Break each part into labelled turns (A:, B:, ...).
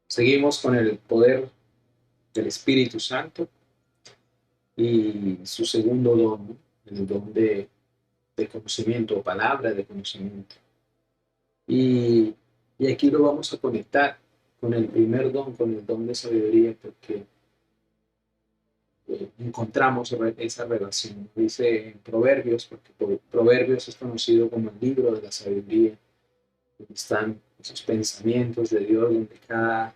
A: Seguimos con el poder del Espíritu Santo y su segundo don, ¿no? El don de conocimiento, o palabra de conocimiento. Y, y aquí lo vamos a conectar con el primer don, con el don de sabiduría, porque encontramos esa relación. Dice en Proverbios, porque Proverbios es conocido como el libro de la sabiduría, donde están esos pensamientos de Dios, donde cada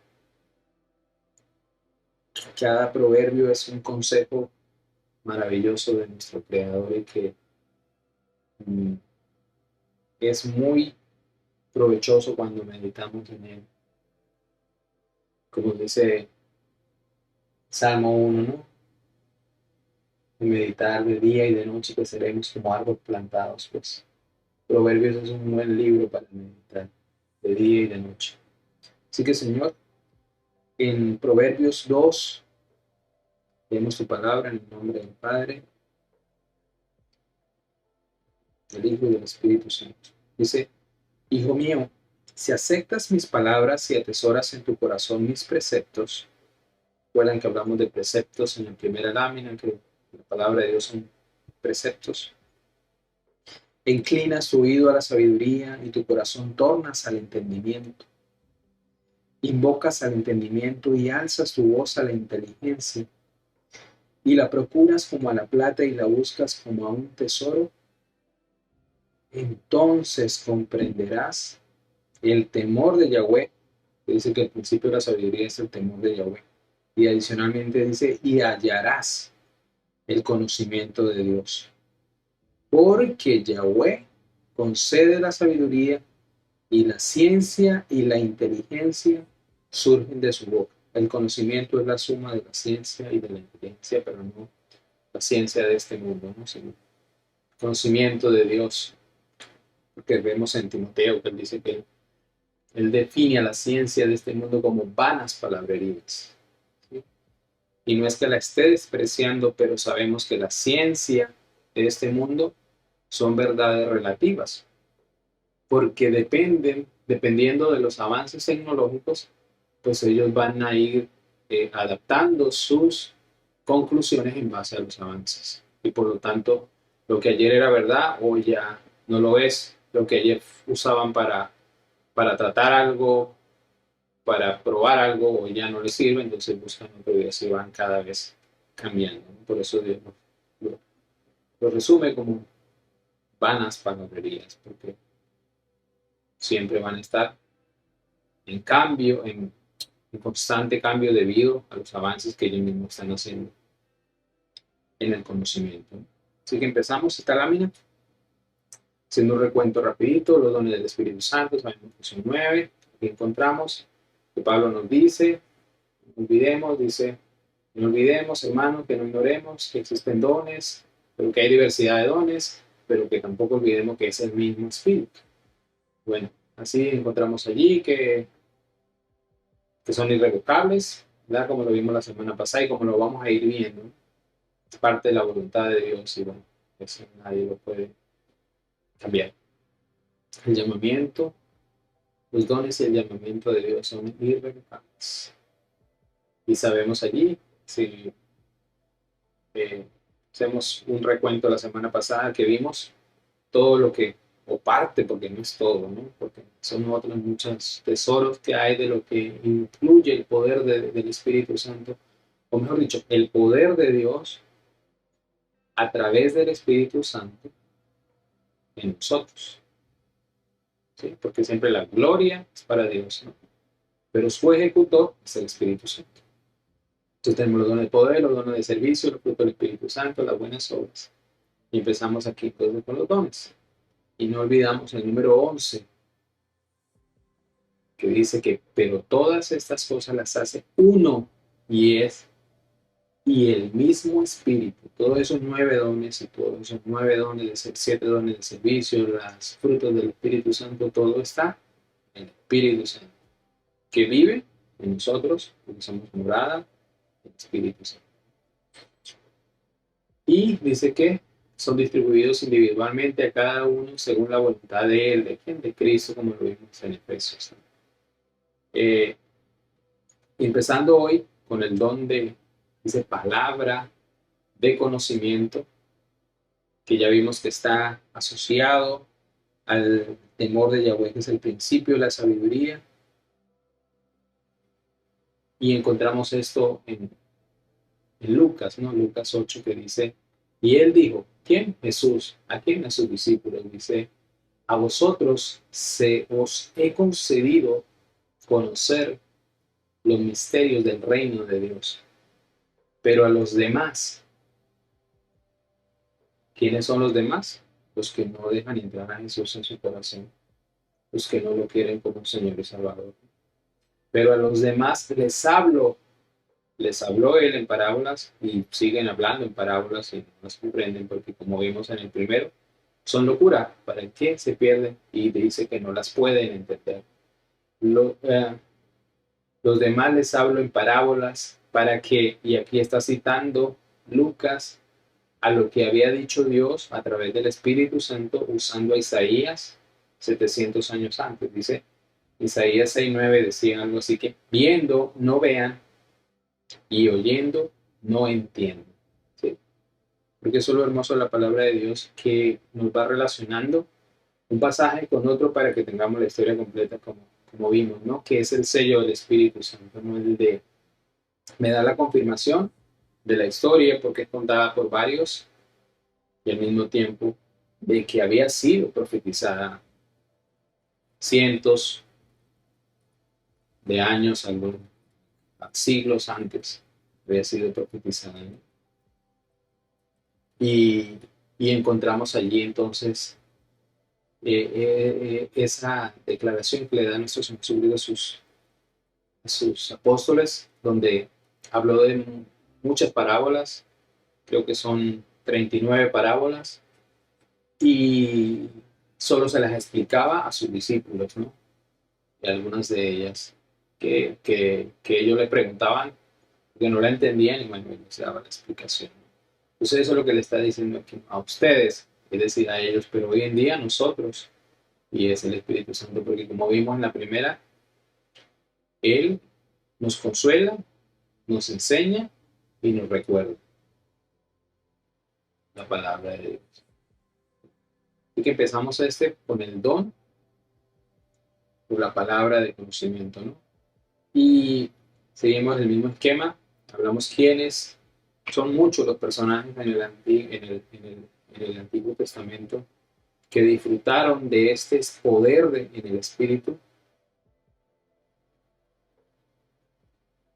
A: proverbio es un consejo maravilloso de nuestro Creador y que mm, es muy provechoso cuando meditamos en él. Como dice Salmo 1, ¿no? De meditar de día y de noche que seremos como árboles plantados, pues. Proverbios es un buen libro para meditar de día y de noche. Así que, Señor, en Proverbios 2, leemos tu palabra en el nombre del Padre, del Hijo y del Espíritu Santo. Dice, Hijo mío, si aceptas mis palabras y atesoras en tu corazón mis preceptos, recuerdan que hablamos de preceptos en la primera lámina, que la palabra de Dios son preceptos. Inclinas tu oído a la sabiduría y tu corazón tornas al entendimiento. Invocas al entendimiento y alzas tu voz a la inteligencia, y la procuras como a la plata y la buscas como a un tesoro. Entonces comprenderás el temor de Yahweh, que dice que el principio de la sabiduría es el temor de Yahweh. Y adicionalmente dice, y hallarás el conocimiento de Dios. Porque Yahweh concede la sabiduría y la ciencia y la inteligencia surgen de su boca. El conocimiento es la suma de la ciencia y de la inteligencia, pero no la ciencia de este mundo, ¿no? Sino el conocimiento de Dios. Porque vemos en Timoteo que él dice que él define a la ciencia de este mundo como vanas palabrerías. ¿Sí? Y no es que la esté despreciando, pero sabemos que la ciencia de este mundo son verdades relativas, porque dependiendo de los avances tecnológicos, pues ellos van a ir adaptando sus conclusiones en base a los avances. Y por lo tanto, lo que ayer era verdad, hoy ya no lo es. Lo que ayer usaban para tratar algo, para probar algo, hoy ya no les sirve, entonces buscan otro y así van cada vez cambiando, ¿no? Por eso Dios lo resume como vanas palabrerías, porque siempre van a estar en cambio, en constante cambio debido a los avances que ellos mismos están haciendo en el conocimiento. Así que empezamos esta lámina haciendo un recuento rapidito, los dones del Espíritu Santo, sabemos que son 9, aquí encontramos que Pablo nos dice, no olvidemos, dice, no olvidemos, hermanos, que no ignoremos que existen dones, pero que hay diversidad de dones, pero que tampoco olvidemos que es el mismo Espíritu. Bueno, así encontramos allí que son irrevocables, ¿verdad? Como lo vimos la semana pasada y como lo vamos a ir viendo, ¿no? Es parte de la voluntad de Dios y bueno, eso nadie lo puede cambiar. El llamamiento, los dones y el llamamiento de Dios son irrevocables. Y sabemos allí, si hacemos un recuento la semana pasada que vimos todo lo que, o parte, porque no es todo, ¿no? Porque son otros muchos tesoros que hay de lo que incluye el poder del Espíritu Santo, o mejor dicho, el poder de Dios a través del Espíritu Santo en nosotros, ¿sí? Porque siempre la gloria es para Dios, ¿no? Pero su ejecutor es el Espíritu Santo. Entonces tenemos los dones de poder, los dones de servicio, los frutos del Espíritu Santo, las buenas obras. Y empezamos aquí entonces con los dones. Y no olvidamos el número 11 que dice que, pero todas estas cosas las hace uno y es y el mismo Espíritu. Todos esos 9 dones y todos esos 9 dones, 7 dones de servicio, las frutos del Espíritu Santo, todo está en el Espíritu Santo, que vive en nosotros, porque somos morada del Espíritu Santo. Y dice que son distribuidos individualmente a cada uno según la voluntad de Él, de quién, de Cristo, como lo vimos en Efesios. Eh, Empezando hoy con el don de, dice, palabra de conocimiento, que ya vimos que está asociado al temor de Yahweh, que es el principio de la sabiduría. Y encontramos esto en Lucas, ¿no? Lucas 8, que dice, y él dijo, ¿quién? Jesús. ¿A quién? A sus discípulos. Dice, a vosotros se os he concedido conocer los misterios del reino de Dios, pero a los demás, ¿quiénes son los demás? Los que no dejan entrar a Jesús en su corazón, los que no lo quieren como Señor y Salvador. Pero a los demás les habló él en parábolas y siguen hablando en parábolas y no las comprenden porque como vimos en el primero, son locura, ¿para el que se pierden? Y dice que no las pueden entender. Lo, los demás les hablo en parábolas para que, y aquí está citando Lucas, a lo que había dicho Dios a través del Espíritu Santo usando a Isaías 700 años antes. Dice, Isaías 6:9 decía algo así que, viendo no vean y oyendo no entienden. ¿Sí? Porque eso es lo hermoso de la palabra de Dios, que nos va relacionando un pasaje con otro para que tengamos la historia completa como vimos, ¿no? Que es el sello del Espíritu Santo, ¿no? El de, me da la confirmación de la historia porque es contada por varios y al mismo tiempo de que había sido profetizada cientos de años, algunos siglos antes, había sido profetizada, ¿no? Y, y encontramos allí entonces esa declaración que le da nuestro Señor Jesucristo a sus apóstoles, donde habló de muchas parábolas, creo que son 39 parábolas, y solo se las explicaba a sus discípulos, ¿no? Y algunas de ellas que ellos le preguntaban, que no la entendían, y bueno, les daba la explicación. Entonces eso es lo que le está diciendo aquí a ustedes, es decir, a ellos, pero hoy en día nosotros, y es el Espíritu Santo, porque como vimos en la primera, Él nos consuela, nos enseña y nos recuerda la palabra de Dios. Así que empezamos con el don, por la palabra de conocimiento, ¿no? Y seguimos el mismo esquema, hablamos quiénes, son muchos los personajes en el Antiguo Testamento que disfrutaron de este poder en el Espíritu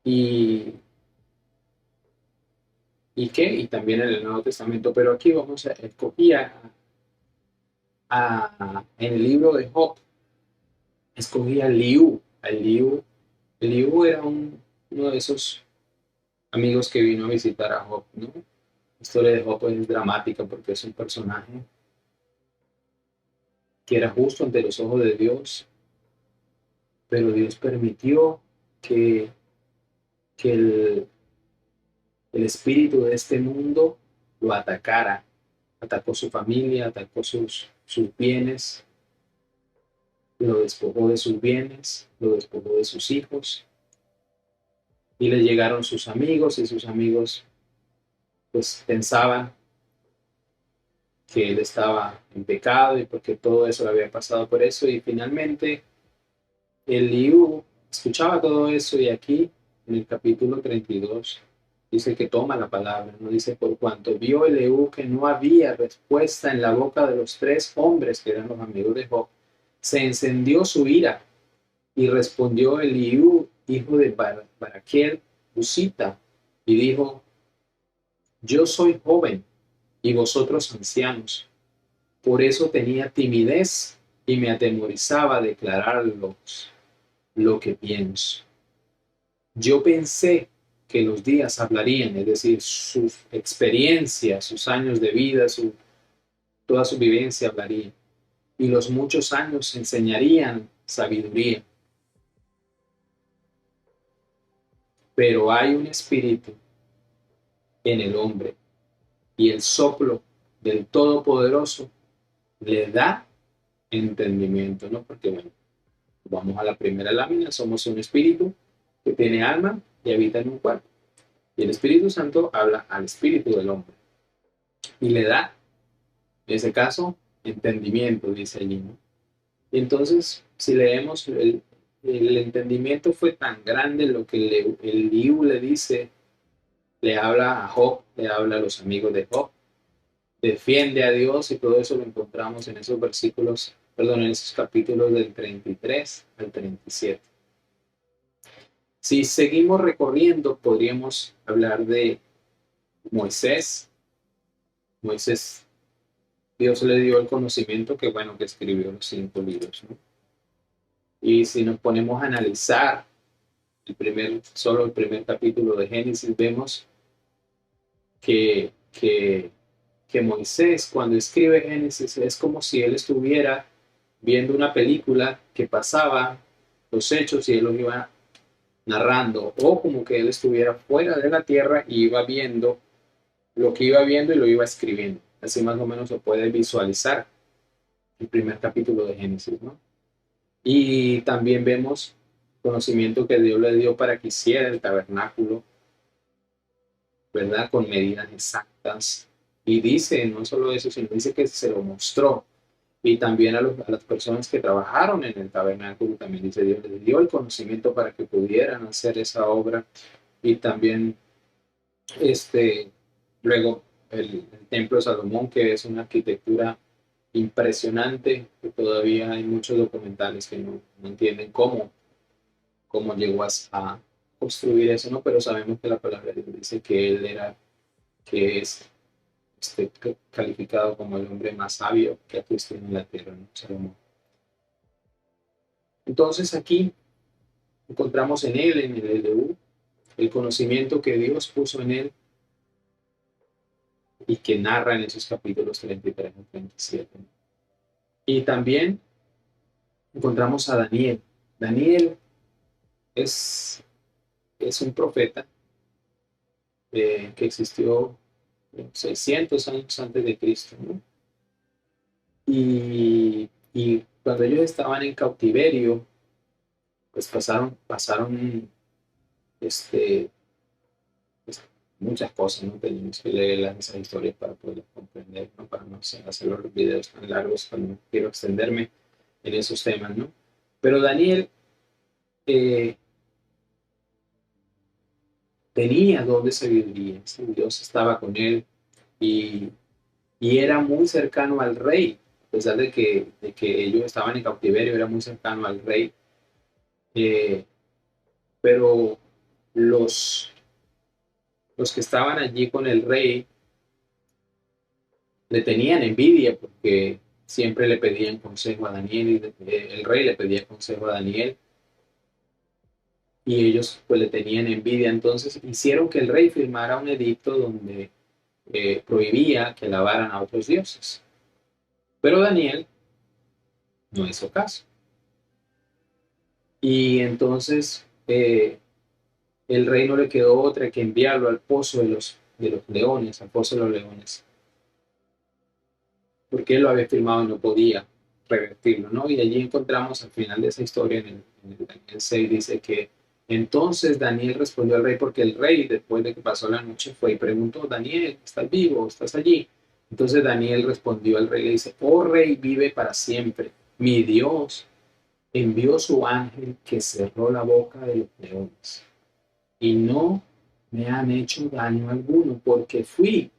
A: y, y también en el Nuevo Testamento, pero aquí vamos a escoger en el libro de Job, escogí a Liu. Liu era uno de esos amigos que vino a visitar a Job, ¿no? La historia de Job es dramática porque es un personaje que era justo ante los ojos de Dios, pero Dios permitió que, que el espíritu de este mundo lo atacara. Atacó su familia, atacó sus bienes, lo despojó de sus bienes, lo despojó de sus hijos, y le llegaron sus amigos, y sus amigos pues pensaban que él estaba en pecado y porque todo eso le había pasado por eso, y finalmente Eliú escuchaba todo eso, y aquí en el capítulo 32 dice que toma la palabra, no dice, por cuanto vio Eliú que no había respuesta en la boca de los tres hombres que eran los amigos de Job, se encendió su ira y respondió Eliú, hijo de Baraquiel, Usita, y dijo, yo soy joven y vosotros ancianos, por eso tenía timidez y me atemorizaba declararlos lo que pienso. Yo pensé que los días hablarían, es decir, su experiencia, sus años de vida, toda su vivencia hablaría, y los muchos años enseñarían sabiduría. Pero hay un espíritu en el hombre, y el soplo del Todopoderoso le da entendimiento, ¿no? Porque, bueno, vamos a la primera lámina, somos un espíritu que tiene alma y habita en un cuerpo. Y el Espíritu Santo habla al espíritu del hombre y le da, en ese caso, entendimiento, dice allí, ¿no? Y entonces, si leemos, el entendimiento fue tan grande lo que el Liu le dice, le habla a Job, le habla a los amigos de Job, defiende a Dios y todo eso lo encontramos en esos versículos, perdón, en esos capítulos del 33 al 37. Si seguimos recorriendo, podríamos hablar de Moisés. Moisés, Dios le dio el conocimiento que, bueno, que escribió los 5 libros, ¿no? Y si nos ponemos a analizar solo el primer capítulo de Génesis, vemos que, que, que Moisés, cuando escribe Génesis, es como si él estuviera viendo una película que pasaba los hechos y él los iba narrando, o como que él estuviera fuera de la tierra y iba viendo lo que iba viendo y lo iba escribiendo. Así más o menos se puede visualizar el primer capítulo de Génesis, ¿no? Y también vemos conocimiento que Dios le dio para que hiciera el tabernáculo, ¿verdad? Con medidas exactas. Y dice, no solo eso, sino dice que se lo mostró. Y también a las personas que trabajaron en el tabernáculo, también dice Dios les dio el conocimiento para que pudieran hacer esa obra. Y también, este, luego, el templo de Salomón, que es una arquitectura impresionante, que todavía hay muchos documentales que no entienden cómo llegó a construir eso, ¿no? Pero sabemos que la palabra de Dios dice que él era, que es calificado como el hombre más sabio que ha existido en la tierra, ¿no? Salomón. Entonces aquí encontramos en él, en el LU, el conocimiento que Dios puso en él y que narra en esos capítulos 33 y 37. Y también encontramos a Daniel. Daniel es, es un profeta que existió 600 años antes de Cristo, ¿no? Y cuando ellos estaban en cautiverio, pues pasaron este, pues, muchas cosas, ¿no? Tenemos que leer esas historias para poder comprender, ¿no? Para no hacer los videos tan largos, cuando no quiero extenderme en esos temas, ¿no? Pero Daniel eh, tenía don de sabiduría, ¿sí? Dios estaba con él y, y era muy cercano al rey, a pesar de que ellos estaban en cautiverio, era muy cercano al rey, eh, pero los, los que estaban allí con el rey le tenían envidia porque siempre le pedían consejo a Daniel y el rey le pedía consejo a Daniel y ellos pues le tenían envidia. Entonces hicieron que el rey firmara un edicto donde prohibía que alabaran a otros dioses. Pero Daniel no hizo caso. Y entonces el rey no le quedó otra que enviarlo al pozo de los leones, al pozo de los leones, porque él lo había firmado y no podía revertirlo, ¿no? Y allí encontramos al final de esa historia, en el Daniel 6, dice que entonces Daniel respondió al rey, porque el rey, después de que pasó la noche, fue y preguntó, Daniel, ¿estás vivo? ¿Estás allí? Entonces Daniel respondió al rey, le dice, oh rey, vive para siempre. Mi Dios envió su ángel que cerró la boca de los leones y no me han hecho daño alguno porque fui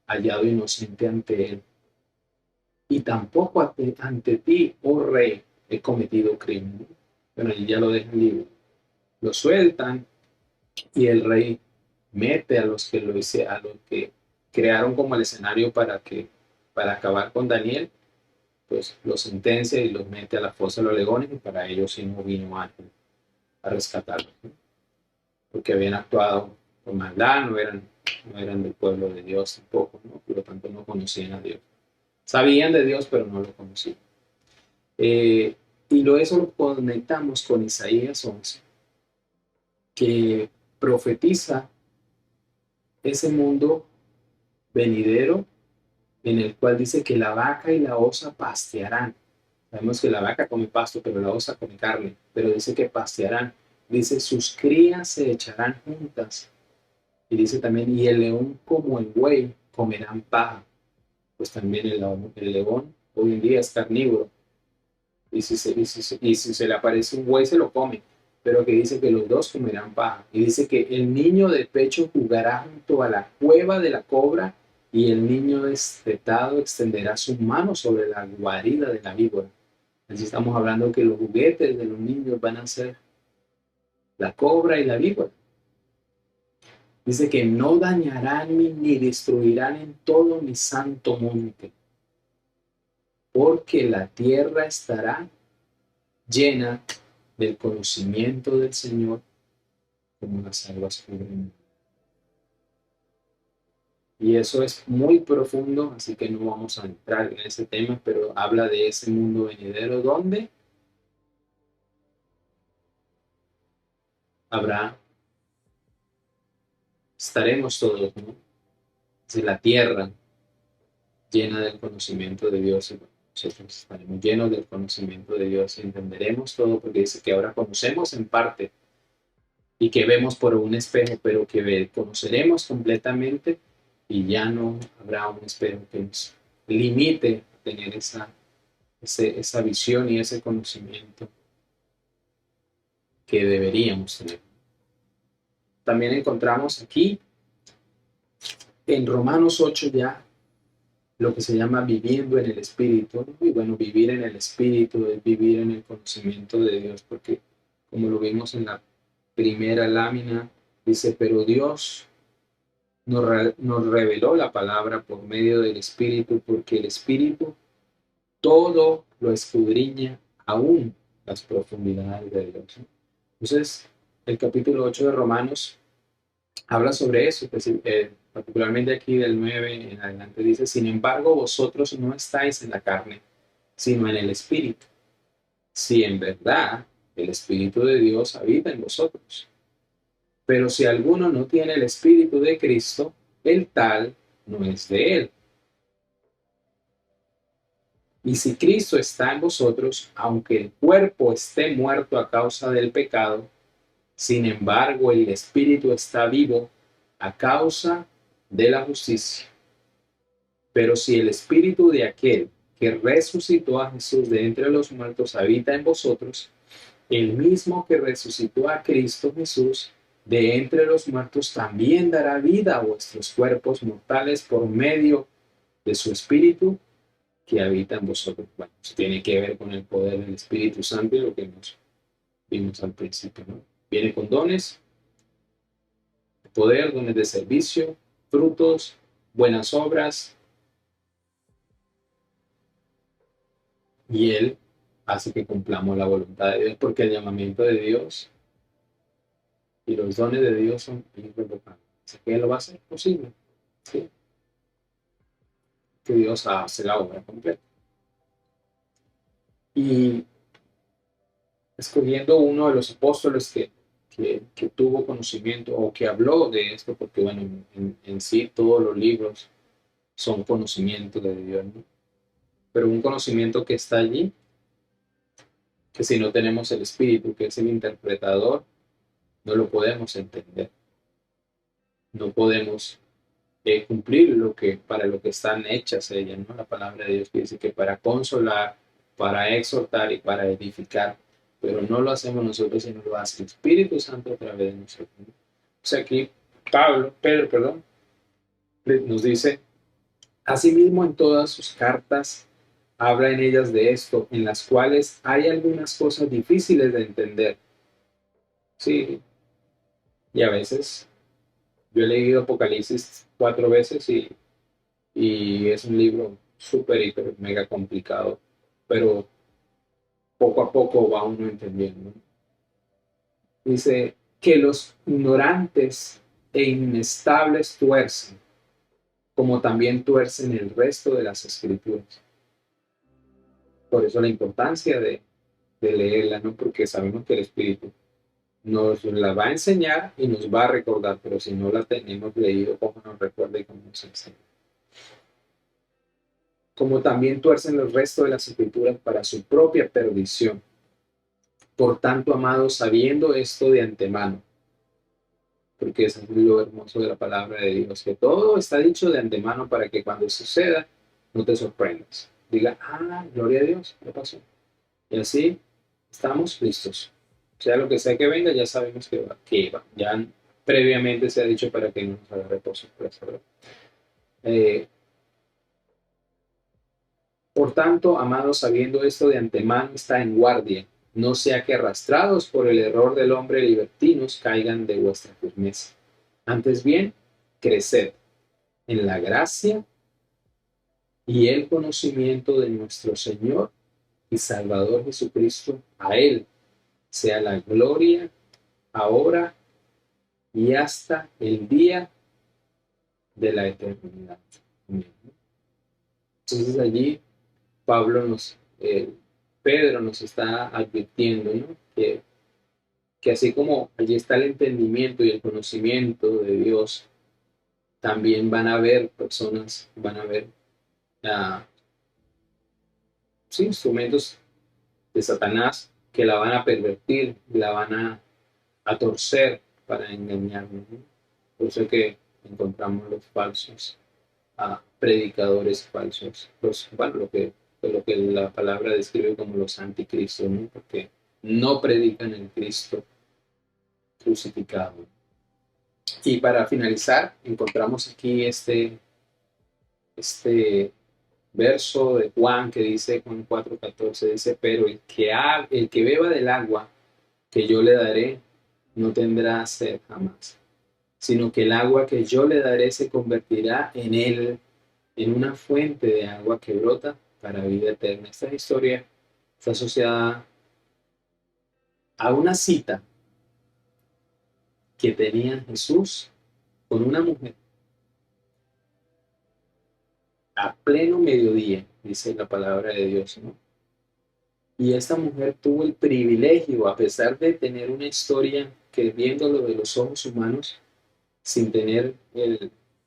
A: hallado inocente ante él y tampoco ante ti, oh rey, he cometido crimen. Pero allí ya lo dejan libre. Lo sueltan y el rey mete a los que crearon como el escenario para acabar con Daniel, pues los sentencia y los mete a la fosa de los leones y para ellos sí no vino ángel a rescatarlos, ¿no? Porque habían actuado con maldad, no eran del pueblo de Dios tampoco, ¿no? Por lo tanto no conocían a Dios. Sabían de Dios, pero no lo conocían. Eh, eso lo conectamos con Isaías 11, que profetiza ese mundo venidero en el cual dice que la vaca y la osa pastearán. Sabemos que la vaca come pasto, pero la osa come carne, pero dice que pastearán. Dice, sus crías se echarán juntas. Y dice también, y el león como el buey comerán paja. Pues también el león hoy en día es carnívoro. Y si se le aparece un buey, se lo come. Pero que dice que los dos comerán paja. Y dice que el niño de pecho jugará junto a la cueva de la cobra y el niño destetado extenderá su mano sobre la guarida de la víbora. Así estamos hablando que los juguetes de los niños van a ser la cobra y la víbora. Dice que no dañarán ni destruirán en todo mi santo monte, porque la tierra estará llena del conocimiento del Señor como las aguas cubren. Y eso es muy profundo, así que no vamos a entrar en ese tema, pero habla de ese mundo venidero donde habrá, estaremos todos, ¿no? Es la tierra llena del conocimiento de Dios. Y bueno, nosotros estaremos llenos del conocimiento de Dios y entenderemos todo, porque dice que ahora conocemos en parte y que vemos por un espejo, pero que conoceremos completamente y ya no habrá un espejo que nos limite a tener esa visión y ese conocimiento que deberíamos tener. También encontramos aquí en Romanos 8 ya lo que se llama viviendo en el Espíritu. Y bueno, vivir en el Espíritu es vivir en el conocimiento de Dios, porque como lo vimos en la primera lámina, dice, pero Dios nos reveló la palabra por medio del Espíritu, porque el Espíritu todo lo escudriña aún las profundidades de Dios. Entonces, el capítulo 8 de Romanos habla sobre eso, particularmente aquí del 9 en adelante dice, sin embargo, vosotros no estáis en la carne, sino en el Espíritu, si en verdad el Espíritu de Dios habita en vosotros. Pero si alguno no tiene el Espíritu de Cristo, el tal no es de él. Y si Cristo está en vosotros, aunque el cuerpo esté muerto a causa del pecado, sin embargo el Espíritu está vivo a causa de la justicia. Pero si el Espíritu de aquel que resucitó a Jesús de entre los muertos habita en vosotros, el mismo que resucitó a Cristo Jesús de entre los muertos también dará vida a vuestros cuerpos mortales por medio de su Espíritu que habita en vosotros. Bueno, eso tiene que ver con el poder del Espíritu Santo y lo que nos vimos al principio, ¿no? Viene con dones, poder, dones de servicio, frutos, buenas obras, y Él hace que cumplamos la voluntad de Dios, porque el llamamiento de Dios y los dones de Dios son irrevocables. Así que Él lo va a hacer posible, ¿sí? Que Dios hace la obra completa. Y escogiendo uno de los apóstoles que tuvo conocimiento o que habló de esto, porque bueno, en sí todos los libros son conocimiento de Dios, ¿no? Pero un conocimiento que está allí, que si no tenemos el Espíritu, que es el interpretador, no lo podemos entender. No podemos cumplir para lo que están hechas ellas, ¿no? La palabra de Dios que dice que para consolar, para exhortar y para edificar, pero no lo hacemos nosotros, sino lo hace el Espíritu Santo a través de nosotros, ¿no? O sea, aquí Pedro, nos dice, asimismo en todas sus cartas habla en ellas de esto, en las cuales hay algunas cosas difíciles de entender. Sí, y a veces yo he leído Apocalipsis 4 veces y es un libro súper, hiper, mega complicado, pero poco a poco va uno entendiendo. Dice que los ignorantes e inestables tuercen, como también tuercen el resto de las escrituras. Por eso la importancia de leerla, ¿no? Porque sabemos que el Espíritu nos la va a enseñar y nos va a recordar, pero si no la tenemos leído, ¿cómo nos recuerda y cómo nos enseña? Como también tuercen el resto de las escrituras para su propia perdición, Por tanto, amados, sabiendo esto de antemano, porque eso es lo hermoso de la palabra de Dios, que todo está dicho de antemano para que cuando suceda no te sorprendas. Diga, gloria a Dios, ya pasó. Y así estamos listos. Sea lo que sea que venga, ya sabemos que va. Ya previamente se ha dicho para que no nos haga reposo. Por tanto, amados, sabiendo esto de antemano, está en guardia, no sea que arrastrados por el error del hombre libertinos caigan de vuestra firmeza. Antes bien, creced en la gracia y el conocimiento de nuestro Señor y Salvador Jesucristo. A Él sea la gloria, ahora y hasta el día de la eternidad. Amén. Entonces allí Pedro nos está advirtiendo, ¿no? Que así como allí está el entendimiento y el conocimiento de Dios, también van a haber personas, van a haber uh, sí, instrumentos de Satanás que la van a pervertir, la van a torcer para engañarnos, ¿no? Por eso es que encontramos los falsos predicadores falsos, bueno, lo que la palabra describe como los anticristos, ¿no? Porque no predican el Cristo crucificado. Y para finalizar, encontramos aquí este verso de Juan que dice, Juan 4:14, dice, pero el que beba del agua que yo le daré no tendrá sed jamás, sino que el agua que yo le daré se convertirá en él en una fuente de agua que brota para vida eterna. Esta historia está asociada a una cita que tenía Jesús con una mujer a pleno mediodía, dice la palabra de Dios, ¿no? Y esta mujer tuvo el privilegio, a pesar de tener una historia que viéndolo de los ojos humanos, sin tener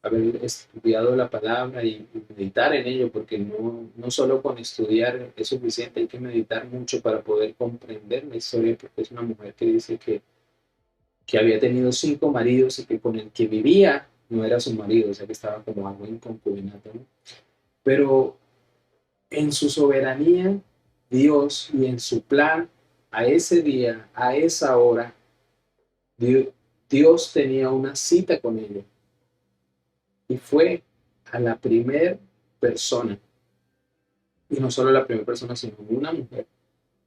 A: haber estudiado la palabra y meditar en ello, porque no solo con estudiar es suficiente, hay que meditar mucho para poder comprender la historia, porque es una mujer que dice que había tenido 5 maridos y que con el que vivía no era su marido, o sea que estaba como algo en concubinato, ¿no? Pero en su soberanía, Dios, y en su plan, a ese día, a esa hora, Dios tenía una cita con ella. Y fue a la primera persona, y no solo la primera persona, sino una mujer,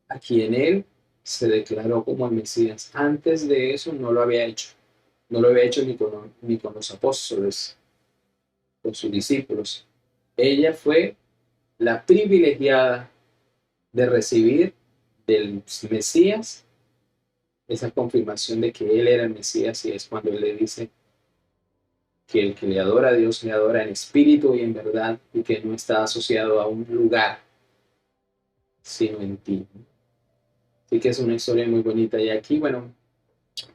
A: a quien él se declaró como el Mesías. Antes de eso no lo había hecho. No lo había hecho ni con los apóstoles, con sus discípulos. Ella fue la privilegiada de recibir del Mesías esa confirmación de que él era el Mesías, y es cuando él le dice que el que le adora a Dios le adora en espíritu y en verdad, y que no está asociado a un lugar, sino en ti. Así que es una historia muy bonita. Y aquí, bueno,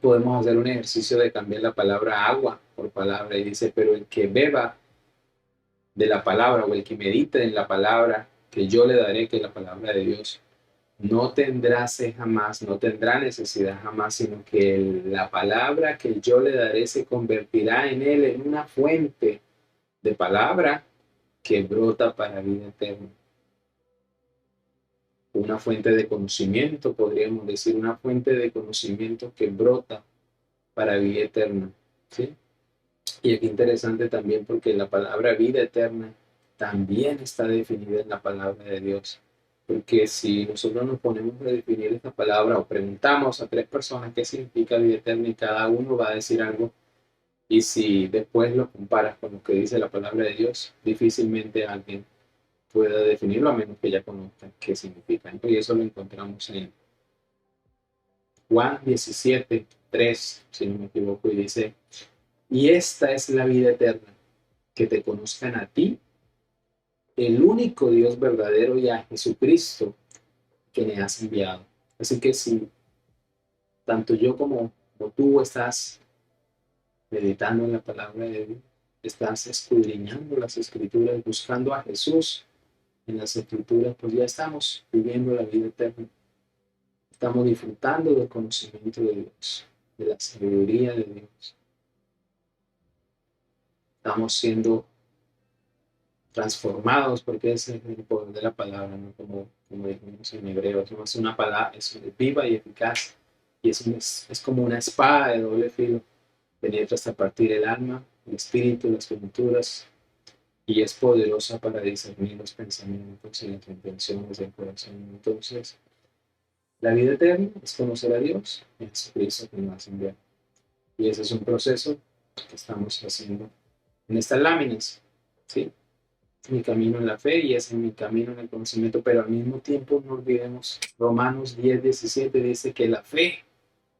A: podemos hacer un ejercicio de cambiar la palabra agua por palabra. Y dice, pero el que beba de la palabra o el que medite en la palabra que yo le daré, que es la palabra de Dios, no tendrá sed jamás, no tendrá necesidad jamás, sino que la palabra que yo le daré se convertirá en él en una fuente de palabra que brota para vida eterna. Una fuente de conocimiento, podríamos decir, una fuente de conocimiento que brota para vida eterna, ¿sí? Y aquí interesante también porque la palabra vida eterna también está definida en la palabra de Dios. Porque si nosotros nos ponemos a definir esta palabra o preguntamos a 3 personas qué significa vida eterna y cada uno va a decir algo, y si después lo comparas con lo que dice la palabra de Dios, difícilmente alguien pueda definirlo a menos que ya conozca qué significa, ¿no? Y eso lo encontramos en Juan 17:3, si no me equivoco, y dice, y esta es la vida eterna, que te conozcan a ti, el único Dios verdadero, y a Jesucristo que me has enviado. Así que si tanto yo como tú estás meditando en la palabra de Dios, estás escudriñando las escrituras, buscando a Jesús en las escrituras, pues ya estamos viviendo la vida eterna. Estamos disfrutando del conocimiento de Dios, de la sabiduría de Dios. Estamos siendo transformados, porque ese es el poder de la palabra, ¿no? Como dijimos en hebreo, es una palabra, es viva y eficaz, y es como una espada de doble filo, penetra hasta partir el alma, el espíritu, las coyunturas, y es poderosa para discernir los pensamientos y las intenciones del corazón. Entonces, la vida eterna es conocer a Dios y a Jesucristo que nos va a enviar. Y ese es un proceso que estamos haciendo en estas láminas, ¿sí? Mi camino en la fe y es en mi camino en el conocimiento, pero al mismo tiempo no olvidemos, Romanos 10:17 dice que la fe,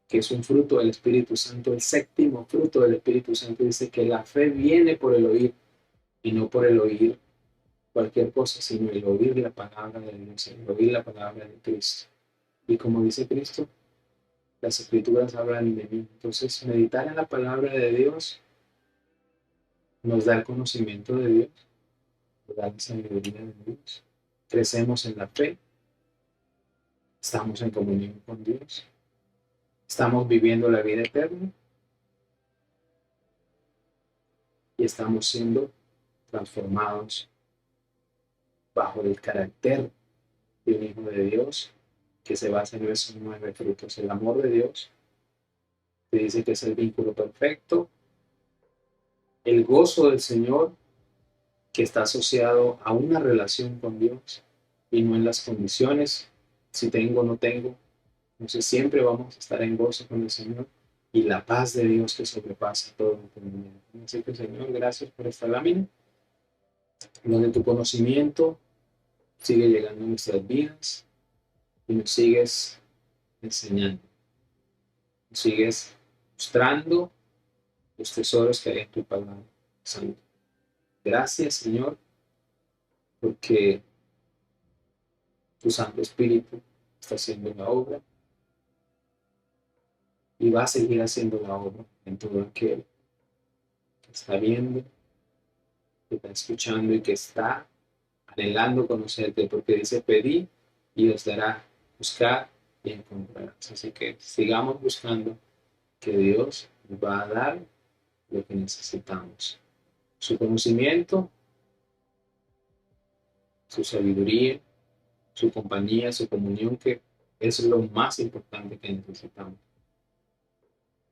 A: que es un fruto del Espíritu Santo, el séptimo fruto del Espíritu Santo, dice que la fe viene por el oír y no por el oír cualquier cosa, sino el oír la palabra de Dios, el oír la palabra de Cristo. Y como dice Cristo, las escrituras hablan de mí. Entonces, meditar en la palabra de Dios nos da el conocimiento de Dios, nos da la sabiduría de Dios. Crecemos en la fe, estamos en comunión con Dios, estamos viviendo la vida eterna y estamos siendo transformados bajo el carácter de un hijo de Dios que se basa en esos 9 frutos. El amor de Dios, que dice que es el vínculo perfecto, el gozo del Señor, que está asociado a una relación con Dios y no en las condiciones, si tengo o no tengo. Entonces siempre vamos a estar en gozo con el Señor y la paz de Dios que sobrepasa todo entendimiento. Así que, Señor, gracias por esta lámina, donde tu conocimiento sigue llegando a nuestras vidas y nos sigues enseñando, nos sigues mostrando los tesoros que hay en tu palabra, Santo. Gracias, Señor, porque tu Santo Espíritu está haciendo la obra y va a seguir haciendo la obra en todo aquel que está viendo, que está escuchando y que está anhelando conocerte, porque dice pedir y os dará, buscar y encontrarás. Así que sigamos buscando, que Dios nos va a dar lo que necesitamos. Su conocimiento, su sabiduría, su compañía, su comunión, que es lo más importante que necesitamos.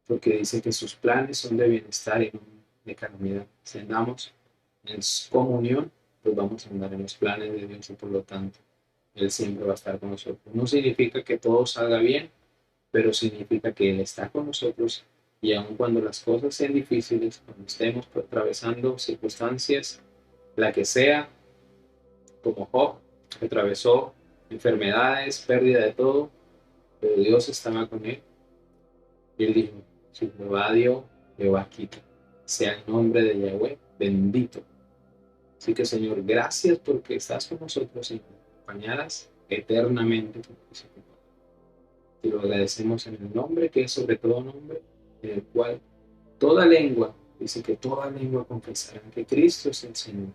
A: Porque dice que sus planes son de bienestar y no de calamidad. Si andamos en comunión, pues vamos a andar en los planes de Dios y por lo tanto Él siempre va a estar con nosotros. No significa que todo salga bien, pero significa que Él está con nosotros y aun cuando las cosas sean difíciles, cuando estemos atravesando circunstancias, la que sea, como Job, que atravesó enfermedades, pérdida de todo, pero Dios estaba con él. Y él dijo, si Jehová dio, Jehová quita. Sea el nombre de Yahweh bendito. Así que, Señor, gracias porque estás con nosotros y nos acompañarás eternamente. Te lo agradecemos en el nombre que es sobre todo nombre, en el cual toda lengua, dice que toda lengua confesará que Cristo es el Señor.